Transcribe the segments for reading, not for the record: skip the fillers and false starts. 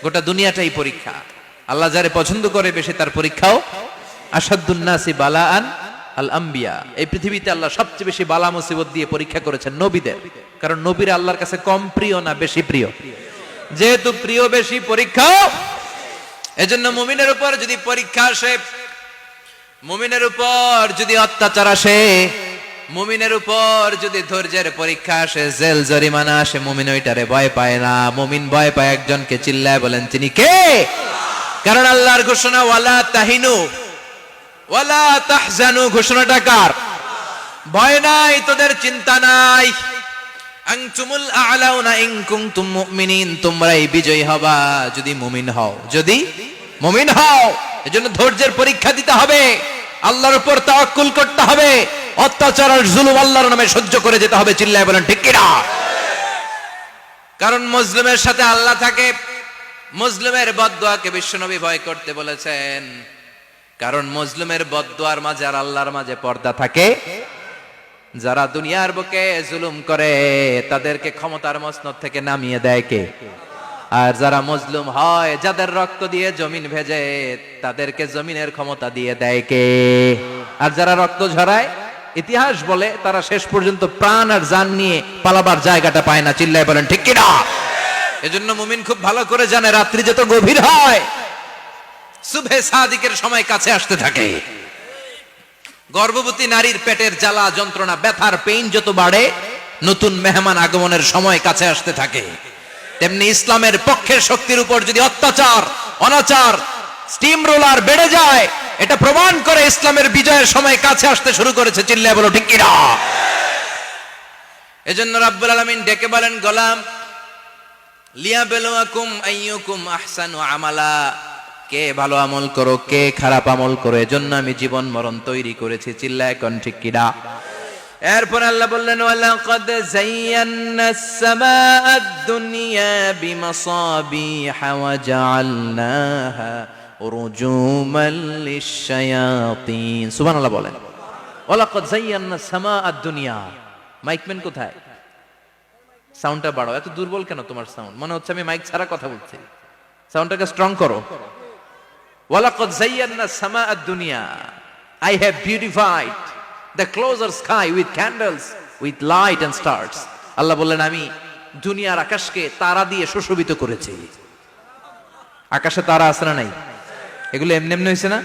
গোটা দুনিয়াটাই পরীক্ষা। আল্লাহ যারে পছন্দ করে বেশি তার পরীক্ষাও। আসাদুন নাসি বালাআন আল আম্বিয়া, এই পৃথিবীতে আল্লাহ সবচেয়ে বেশি বালা মুসিবত দিয়ে পরীক্ষা করেছেন নবীদের। কারণ নবীরা আল্লাহর কাছে কম প্রিয় না বেশি প্রিয়? যেহেতু প্রিয় বেশি, পরীক্ষা। এজন্য মুমিনের উপর যদি পরীক্ষা আসে, মুমিনের উপর যদি অত্যাচার আসে, মুমিনের উপর যদি ধৈর্যের পরীক্ষা আসে, জেল জরিমানা আসে, মুমিন ওইটারে ভয় পায় না। মুমিন ভয় পায় একজনকে, চিল্লায় বলেন তিনি কে? কারণ আল্লাহর ঘোষণা ওয়ালা তাহিনু ওয়ালা তাহজানু, ঘোষণাটা কার? ভয় নাই, তোদের চিন্তা নাই। আনতুমুল আ'লাউনা ইন কুনতুম মুমিনিন, তোমরাই বিজয়ী হবা যদি মুমিন হও, যদি মুমিন হও। এজন্য ধৈর্যের পরীক্ষা দিতে হবে, আল্লাহর উপর তাওয়াক্কুল করতে হবে, অত্যাচার আর জুলুম আল্লাহর নামে সহ্য করে যেতে হবে। চিল্লায় বলেন ঠিক কি না? কারণ মুসলিমের সাথে আল্লাহ থাকে। মুসলিমের বদদুয়াকে বিশ্বনবী ভয় করতে বলেছেন, কারণ মুসলিমের বদদুয়ার মাঝে আর আল্লাহর মাঝে পর্দা থাকে। যারা দুনিয়ার বুকে জুলুম করে তাদেরকে ক্ষমতার মসনদ থেকে নামিয়ে দেয় কে? আর যারা মজলুম হয়, যাদের রক্ত দিয়ে জমিন ভেজে, তাদেরকে জমিনের ক্ষমতা দিয়ে দেয় কে? আর যারা রক্ত ঝরায়, ইতিহাস বলে তারা শেষ পর্যন্ত প্রাণ আর জান নিয়ে পালাবার জায়গাটা পায় না। চিল্লায় বলেন ঠিক কি না? এজন্য মুমিন খুব ভালো করে জানে, রাত্রি যত গভীর হয়, সুবহে সাদিকের সময় কাছে আসতে থাকে। গর্ভবতী নারীর পেটের জ্বালা যন্ত্রণা, ব্যথার পেইন যত বাড়ে, নতুন মেহমান আগমনের সময় কাছে আসতে থাকে। তেমনি ইসলামের পক্ষের শক্তির উপর যদি অত্যাচার, অনাচার, স্টিম রোলার বেড়ে যায়, এটা প্রমাণ করে ইসলামের বিজয়ের সময় কাছে আসতে শুরু করেছে। চিল্লায় বলো ঠিক কি না? এজন্য রাব্বুল আলামিন ডেকে বলেন, গোলাম লিয়াবলুয়াকুম আইয়ুকুম আহসানু আমালা, কে ভালো আমল করো, কে খারাপ আমল করো, এজন্য আমি জীবন মরণ তৈরি করেছি। চিল্লায় কোন ঠিক কি না? এরপর আল্লাহ বললেন, ওয়ালাকাদ যায়্যানাস সামাআদ দুনিয়া বিমাসাবিহা ওয়া জাআলনাহা রুজুমান লিশ-শায়াতিন। সুবহানাল্লাহ বলেন। ওয়ালাকাদ যায়্যানাস সামাআদ দুনিয়া। মাইকম্যান কোথায়? সাউন্ডটা বাড়াও। এত দুর্বল কেন তোমার সাউন্ড? মনে হচ্ছে আমি মাইক ছাড়া কথা বলছি। সাউন্ডটাকে স্ট্রং করো। ওয়ালাকাদ যায়্যানাস সামাআদ দুনিয়া, I have beautified the closer sky with candles, with light and stars. আল্লাহ বললেন, আমি দুনিয়ার আকাশকে তারা দিয়ে সুশোভিত করেছি। আকাশে তারা আছে না নাই? এগুলো এমনি এমনি হয়েছে না?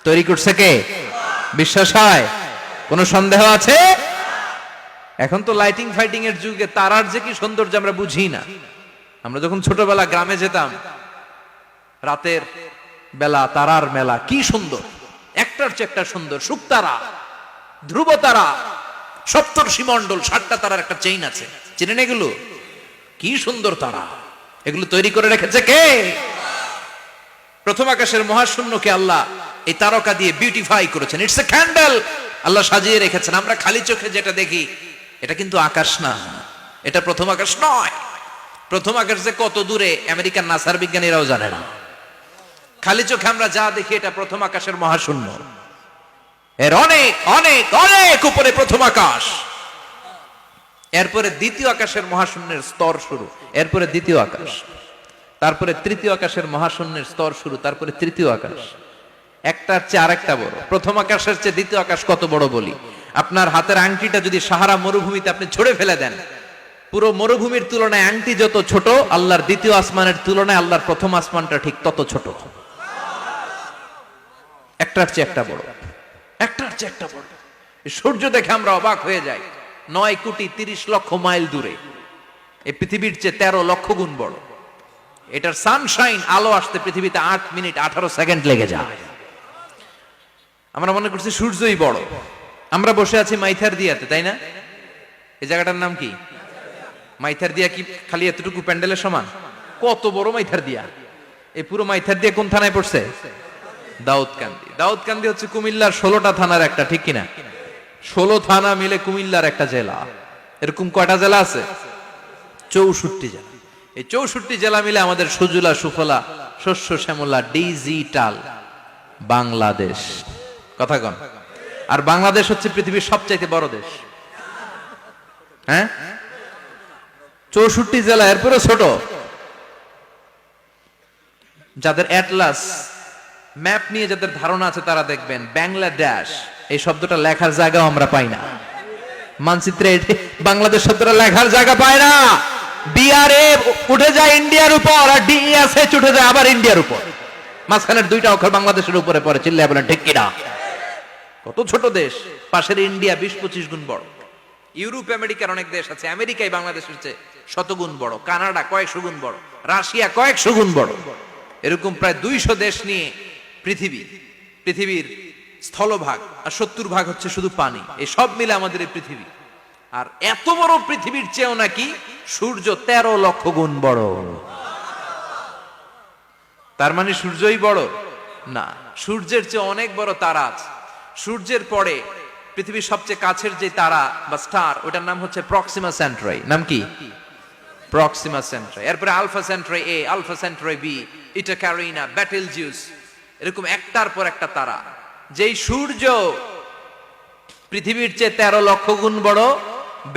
তৈরি করছে কে? বিশ্বাস হয়? কোনো সন্দেহ আছে? এখন তো লাইটিং ফাইটিং এর যুগে তারার যে কি সৌন্দর্য আমরা বুঝি না। আমরা যখন ছোটবেলা গ্রামে যেতাম, রাতের বেলা তারার মেলা, কি সুন্দর, একটার চেয়ে একটা সুন্দর। শুকতারা, ধ্রুব তারা, সপ্তর্ষি মণ্ডল, 7টা তারার একটা চেইন আছে, চিনেন এগুলো? কি সুন্দর তারা! এগুলো তৈরি করে রেখেছে কে? প্রথম আকাশের মহাশূন্যকে আল্লাহ এই তারকা দিয়ে বিউটিফাই করেছেন। ইটস এ ক্যান্ডেল, আল্লাহ সাজিয়ে রেখেছেন। আমরা খালি চোখে যেটা দেখি, এটা কিন্তু আকাশ না, এটা প্রথম আকাশ নয়। প্রথম আকাশ যে কত দূরে আমেরিকার নাসার বিজ্ঞানীরাও জানে না। খালি চোখে আমরা যা দেখি, এটা প্রথম আকাশের মহাশূন্য। এর অনেক অনেক অনেক উপরে প্রথম আকাশ। এরপরে দ্বিতীয় আকাশের মহাশূন্যের স্তর শুরু, এরপরে দ্বিতীয় আকাশ, তারপরে তৃতীয় আকাশের মহাশূন্যের স্তর শুরু, তারপরে তৃতীয় আকাশ। একটার চেয়ে আরেকটা বড়। প্রথম আকাশের চেয়ে দ্বিতীয় আকাশ কত বড় বলি, আপনার হাতের আংটিটা যদি সাহারা মরুভূমিতে আপনি ছুঁড়ে ফেলে দেন, পুরো মরুভূমির তুলনায় আংটি যত ছোট, আল্লাহর দ্বিতীয় আসমানের তুলনায় আল্লাহর প্রথম আসমানটা ঠিক তত ছোট। একটার চেয়ে একটা বড়, একটার চেয়ে একটা বড়। সূর্য দেখে আমরা অবাক হয়ে যাই, 9,30,00,000 মাইল দূরে। এই পৃথিবীর চেয়ে 13 লক্ষ গুণ বড়। এটার সানশাইন, আলো আসতে পৃথিবীতে 8 মিনিট 18 সেকেন্ড লেগে যায়। আমরা মনে করছি সূর্যই বড়। আমরা বসে আছি মাইথার দিয়াতে, তাই না? এই জায়গাটার নাম কি? মাইথার দিয়া। কি খালি এতটুকু প্যান্ডেলের সমান? কত বড় মাইথার দিয়া! এই পুরো মাইথার দিয়া কোন থানায় পড়ছে? দাউদকান্দি। দাউদকান্দি হচ্ছে কুমিল্লার 16টা থানার একটা, ঠিক কিনা? 16 থানা মিলে কুমিল্লার একটা জেলা। এরকম কয়টা জেলা আছে? 64 জেলা। এই 64 জেলা মিলে আমাদের সুজলা সুফলা শস্য শ্যামলা ডিজিটাল বাংলাদেশ। কথা কন। আর বাংলাদেশ হচ্ছে পৃথিবীর সবচাইতে বড় দেশ। হ্যাঁ, 64 জেলা, এরপরে ছোট। যাদের অ্যাটলাস ম্যাপ নিয়ে যাদের ধারণা আছে তারা দেখবেন বাংলাদেশ এই শব্দটা লেখার জায়গাও আমরা পাই না। মানচিত্রে বাংলাদেশ শব্দটা লেখার জায়গা পায় না। বিআরএ উঠে যায় ইন্ডিয়ার উপর, আর ডিএসএচ উঠে যায় আবার ইন্ডিয়ার উপর। মাঝখানের দুইটা অক্ষর বাংলাদেশের উপরে পড়ে। চিল্লায় বলেন ঠিক কিনা? কত ছোট দেশ, পাশের ইন্ডিয়া 20-25 গুণ বড়। ইউরোপ আমেরিকার অনেক দেশ আছে, আমেরিকায় বাংলাদেশের চেয়ে শতগুণ বড়, কানাডা কয়েকশো গুণ বড়, রাশিয়া কয়েকশো গুণ বড়। এরকম প্রায় 200 দেশ নিয়ে পৃথিবীর স্থলভাগ, আর 70% হচ্ছে শুধু পানি। এই সব মিলে আমাদের এই পৃথিবী। আর এত বড় পৃথিবীর চেয়েও নাকি সূর্য 13 লক্ষ গুণ বড়। তার মানে সূর্যই বড় না, সূর্যের চেয়ে অনেক বড় তারা আছে। সূর্যের পরে পৃথিবীর সবচেয়ে কাছের যে তারা বা স্টার, ওটার নাম হচ্ছে প্রক্সিমা সেন্ট্রাই। নাম কি? প্রক্সিমা সেন্ট্রাই। এরপরে আলফা সেন্ট্রাই এ, আলফা সেন্ট্রাই বি, ইটা ক্যারিনা, বেটেলজিউস, এরকম একটার পর একটা তারা। যেই সূর্য পৃথিবীর চেয়ে 13 লক্ষ গুণ বড়,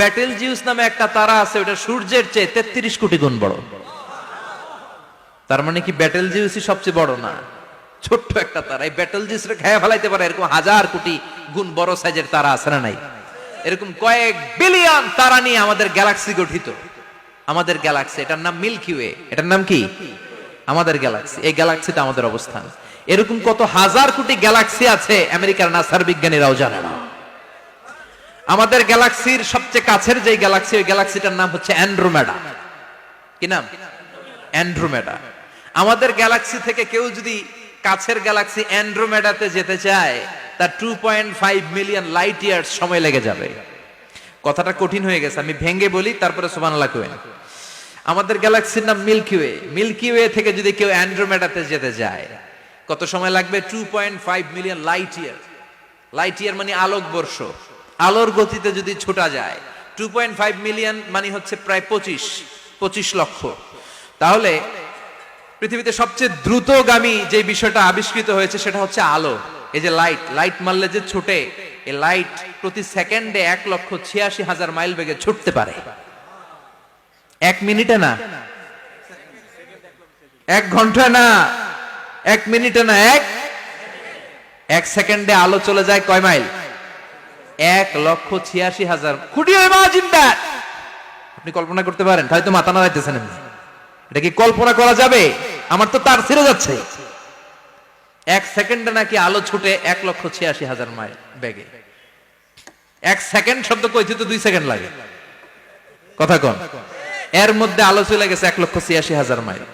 বেটেলজিউস নামে একটা তারা আছে, ওটা সূর্যের চেয়ে 33 কোটি গুণ বড়। তার মানে কি বেটেলজিউসই সবচেয়ে বড় না? ছোট্ট একটা তারা। এই বেটেলজিউসরে খেয়ে ফেলাইতে পারে এরকম 1000 কোটি গুণ বড় সাইজের তারা আছে না নাই? এরকম কয়েক বিলিয়ন তারা নিয়ে আমাদের গ্যালাক্সি গঠিত। আমাদের গ্যালাক্সি, এটার নাম মিল্কি ওয়ে। এটার নাম কি? আমাদের গ্যালাক্সি। এই গ্যালাক্সিতে আমাদের অবস্থান। এরকম কত হাজার কোটি গ্যালাক্সি আছে আমেরিকার নাসার বিজ্ঞানীরাও জানে না। আমাদের গ্যালাক্সির সবচেয়ে কাছের যে গ্যালাক্সি, ওই গ্যালাক্সিটার নাম হচ্ছে অ্যান্ড্রোমেডা। কি নাম? অ্যান্ড্রোমেডা। আমাদের গ্যালাক্সি থেকে কেউ যদি কাছের গ্যালাক্সি অ্যান্ড্রোমেডাতে যেতে চায়, তার 2.5 মিলিয়ন লাইট ইয়ার্স সময় লেগে যাবে। কথাটা কঠিন হয়ে গেছে, আমি ভেঙে বলি, তারপরে সুবহানাল্লাহ কইবেন। আমাদের গ্যালাক্সির নাম মিল্কি ওয়ে। মিল্কি ওয়ে থেকে যদি কেউ অ্যান্ড্রোমেডাতে যেতে যায়, কত সময় লাগবে? 2.5 million light year. Light year মানে আলোক বর্ষ। আলোর গতিতে যদি ছোটা যায়, 2.5 মিলিয়ন মানে হচ্ছে প্রায় 25 লক্ষ। তাহলে পৃথিবীতে সবচেয়ে দ্রুতগামী যে বিষয়টা আবিষ্কৃত হয়েছে সেটা হচ্ছে আলো। এই যে লাইট মারলে যে ছুটে, এই লাইট প্রতি সেকেন্ডে 1,86,000 মাইল বেগে ছুটতে পারে। 1 মিনিটে না, 1 ঘন্টা না, 1 মিনিটে না, 1 সেকেন্ডে আলো চলে যায় কয় mile? 1,86,000। Could you imagine that? আপনি কল্পনা করতে পারেন? হয়তো মাথা নাড়াইতেছেন। এটা কি কল্পনা করা যাবে? আমার তো তার ছিঁড়ে যাচ্ছে। 1 সেকেন্ডে নাকি আলো ছুটে 1,86,000 মাইল বেগে। 1 সেকেন্ড শব্দ কইতে তো 2 সেকেন্ড লাগে। কথা কোন? এর মধ্যে আলো চলে গেছে 1,86,000 মাইল।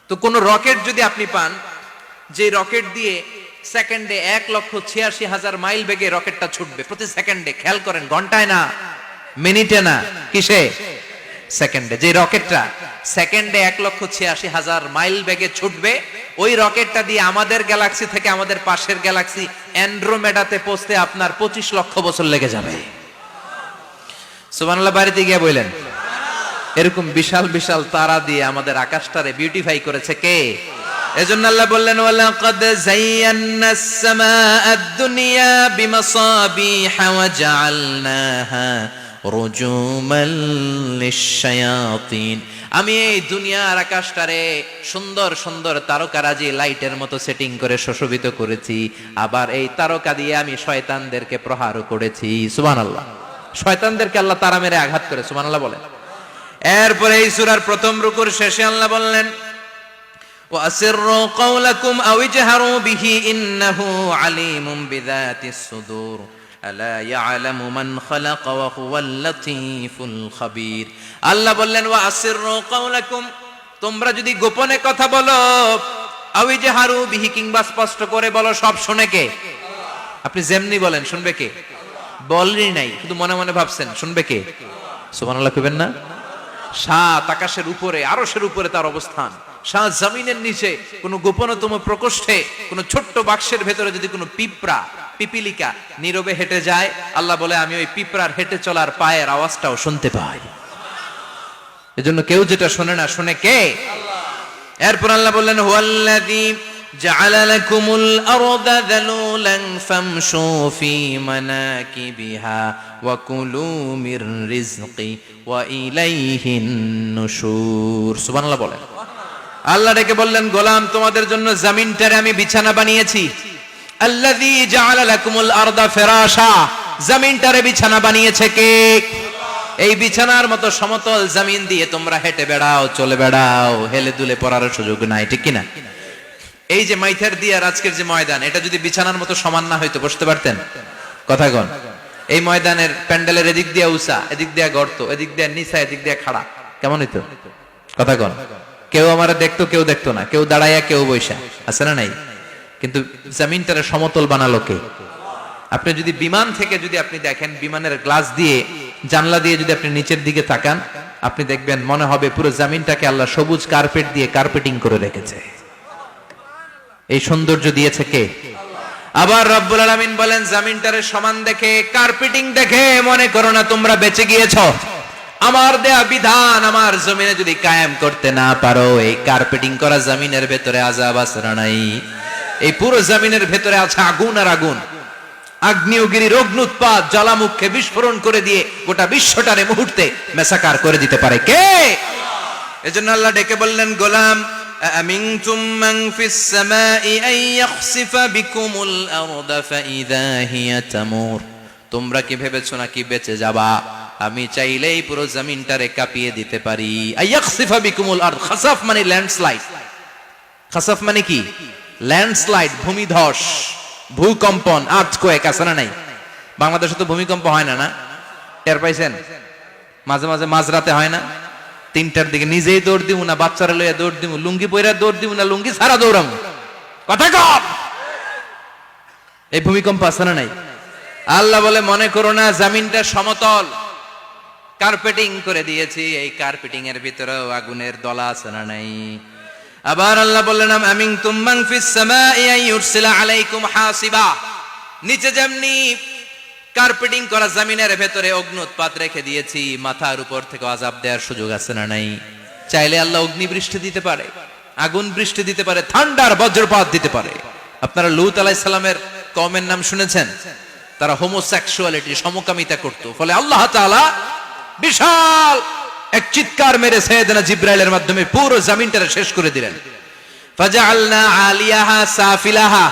তো কোন রকেট যদি আপনি পান, যে রকেট দিয়ে সেকেন্ডে 1,86,000 মাইল বেগে রকেটটা ছুটবে প্রতি সেকেন্ডে, খেয়াল করেন, ঘন্টায় না, মিনিটে না, কিসে? সেকেন্ডে। যে রকেটটা সেকেন্ডে 1,86,000 মাইল বেগে ছুটবে, ওই রকেটটা দিয়ে আমাদের গ্যালাক্সি থেকে আমাদের পাশের গ্যালাক্সি অ্যান্ড্রোমেডাতে পৌঁছতে আপনার 25 লক্ষ বছর লেগে যাবে। সুবহানাল্লাহ বাড়িতে গিয়ে বললেন। এরকম বিশাল বিশাল তারা দিয়ে আমাদের আকাশটারে বিউটিফাই করেছে কে? এজন্য আল্লাহ বললেন, ওয়ালাকাদ যায়্যানাস সামাআদ দুনিয়া বিমাসাবিহা ওয়া জাআলনাহা রুজুমাল লিশ-শায়াতিন। আমি এই দুনিয়ার আকাশটারে সুন্দর সুন্দর তারকারাজি লাইটের মতো সেটিং করে সুশোভিত করেছি। আবার এই তারকা দিয়ে আমি শয়তানদেরকে প্রহারও করেছি। সুবহানাল্লাহ। শয়তানদেরকে আল্লাহ তারা মেরে আঘাত করে। সুবহানাল্লাহ বলেন। এরপরে এই সূরার প্রথম রুকুর শেষে আল্লাহ বললেন, ওয়াসিররু কাওলাকুম আও ইজহারু বিহি ইন্নাহু আলিমুম বিযাতিস সুদূর আলা ইয়ালামু মান খালাকা ওয়া হুয়াল লাতীফুল খাবীর। আল্লাহ বললেন, ওয়াসিররু কাওলাকুম, তোমরা যদি গোপনে কথা বলো, আও ইজহারু বিহি, কিংবা স্পষ্ট করে বলো, সব শুনে কে? আপনি যেমনি বলেন শুনবে কে? বলেনই নাই, শুধু মনে মনে ভাবছেন, শুনবে কে? সুবহানাল্লাহ কইবেন না? সাত আকাশের উপরে, আরশের উপরে তার অবস্থান, সাত জমিনের নিচে কোন গোপনতম প্রকোষ্ঠে, কোন ছোট্ট বাক্সের ভেতরে যদি কোনো পিপিলিকা নীরবে হেঁটে যায়, আল্লাহ বলে আমি ওই পিঁপড়ার হেঁটে চলার পায়ের আওয়াজটাও শুনতে পাই। এজন্য কেউ যেটা শোনে না, শুনে কে? এরপর আল্লাহ বললেন, হুয়াল্লাযী জাআলা লাকুমুল আরদা যালুলান ফামশু ফি মানাকিবিহা ওয়া কুলু মির রিজকি ওয়া ইলাইহিন নুশুর। সুবহানাল্লাহ বলেন। আল্লাহ ডেকে বললেন, গোলাম তোমাদের জন্য জমিনটারে আমি বিছানা বানিয়েছি। আল্লাযী জাআলা লাকুমুল আরদা ফিরাশা, জমিনটারে বিছানা বানিয়েছে কে? এই বিছানার মতো সমতল জমিন দিয়ে তোমরা হেঁটে বেড়াও, চলে বেড়াও, হেলে দুলে পড়ার সুযোগ নাই, ঠিক কিনা? এই যে মাইথার দিয়ে আর আজকের যে ময়দান, এটা যদি বিছানার মতো সমান না হইতো বসতে পারতেন? কথা কন। এই ময়দানের প্যান্ডেলের এদিক দিয়ে উঁচা, এদিক দিয়ে গর্ত, এদিক দিয়ে নিচা, এদিক দিয়ে খাড়া, কেমন হইতো? কথা কন। কেউ আমারে দেখতো, কেউ দেখতো না, কেউ দাঁড়াইয়া, কেউ বৈশা, আছে না নাই? কিন্তু জমিনটারে সমতল বানালো কে? আপনি যদি বিমান থেকে যদি আপনি দেখেন, বিমানের গ্লাস দিয়ে, জানলা দিয়ে যদি আপনি নিচের দিকে তাকান, আপনি দেখবেন মনে হবে পুরো জমিনটাকে আল্লাহ সবুজ কার্পেট দিয়ে কার্পেটিং করে রেখেছে। এই সৌন্দর্য দিয়েছে কে? আবার রব্বুল আলামিন বলেন, জমিনটারে সমান দেখে, কার্পেটিং দেখে মনে করো না তোমরা বেঁচে গিয়েছো। আমার দেয়া বিধান আমার জমিনে যদি কায়েম করতে না পারো, এই কার্পেটিং করা জমিনের ভেতরে আযাব আছে না নাই? এই পুরো জমিনের ভেতরে আছে আগুন আর আগুন। আগ্নেয়গিরির অগ্নুৎপাত জ্বালামুখে বিস্ফোরণ করে দিয়ে গোটা বিশ্বটারে মুহূর্তে মেসাকার করে দিতে পারে কে? এজন্য আল্লাহ ডেকে বললেন, গোলাম আমিনতুম মান ফিস সামাই আন ইয়াখসিফা বিকুমুল আরদা ফাইযা হিয়া তামুর, তোমরা কি ভেবেছো নাকি বেঁচে যাবা? আমি চাইলেই পুরো জমিনটারে কাঁপিয়ে দিতে পারি। আয়াখসিফা বিকুমুল আরদ, খাসাফ মানে ল্যান্ডস্লাইড। খাসাফ মানে কি? ল্যান্ডস্লাইড, ভূমিধস, ভূকম্পন, আর্থকোয়েক, আছে না নাই? বাংলাদেশে তো ভূমিকম্প হয় না, না? টের পাইছেন? মাঝে মাঝে মাঝরাতে হয় না? 3টার দিকে নিজেই দৌড় দিব না বাচ্চারা লইয়া দৌড় দিব, লুঙ্গি পইরা দৌড় দিব না লুঙ্গি ছাড়া দৌড়াম, কথা কম। এই ভূমিকম্প আছে না নাই? আল্লাহ বলে, মনে করো না জমিনটা সমতল, কার্পেটিং করে দিয়েছি, এই কার্পেটিং এর ভিতরেও আগুনের দলা আছে না নাই? আবার আল্লাহ বললেন, আমিনতুম মান ফিস সামাই আন ইউরসিলা আলাইকুম হাসিবা, নিচে যেমনি কার্পেটিং করা জমিনের ভেতরে অগ্নুৎপাত রেখে দিয়েছি, মাথার উপর থেকে আযাব দেওয়ার সুযোগ আছে না নাই? চাইলে আল্লাহ অগ্নি বৃষ্টি দিতে পারে, আগুন বৃষ্টি দিতে পারে, ঠান্ডার বজ্রপাত দিতে পারে। আপনারা লূত আলাইহিস সালামের কওমের নাম শুনেছেন? তারা হোমোসেক্সুয়ালিটি, সমকামিতা করত, ফলে আল্লাহ তাআলা বিশাল এক চিৎকার মেরে সাইয়েদনা জিবরাইলের মাধ্যমে পুরো জমিনটা শেষ করে দিলেন। ফাজআলনা আলিয়াহা সাফিলাহা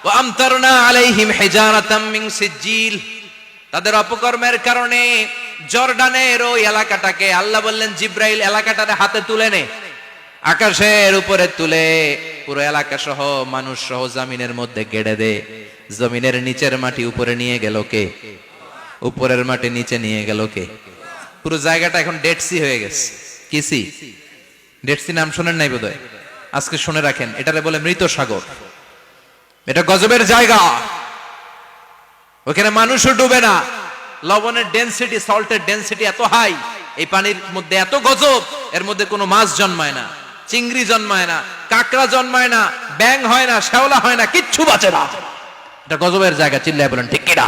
ওয়া আমতারনা আলাইহিম হিজারাতাম মিন সিজিল, তাদের অপকর্মের কারণে জর্ডানের ওই এলাকাটাকে আল্লাহ বললেন, জিবরাইল এলাকাটারে হাতে তুলে নে, আকাশের উপরে তুলে পুরো এলাকা সহ মানুষ সহ জমিনের মধ্যে গেড়ে দে। জমিনের নিচের মাটি উপরে নিয়ে গেল কে? উপরের মাটি নিচে নিয়ে গেল কে? পুরো জায়গাটা এখন ডেড সি হয়ে গেছে। কি সি? ডেড সি নাম শোনেন নাই বোধহয়? আজকে শুনে রাখেন, এটারে বলে মৃত সাগর। এটা গজবের জায়গা, ওখানে মানুষও ডুবে না। লবণের ডেনসিটি, সল্টের ডেনসিটি এত হাই, এই পানির মধ্যে এত গজব, এর মধ্যে কোনো মাছ জন্মায় না, চিংড়ি জন্মায় না, কাঁকড়া জন্মায় না, ব্যাং হয় না, শ্যাওলা হয় না, কিচ্ছু বাঁচে না। এটা গজবের জায়গা, চিল্লায় বলেন ঠিক কিনা?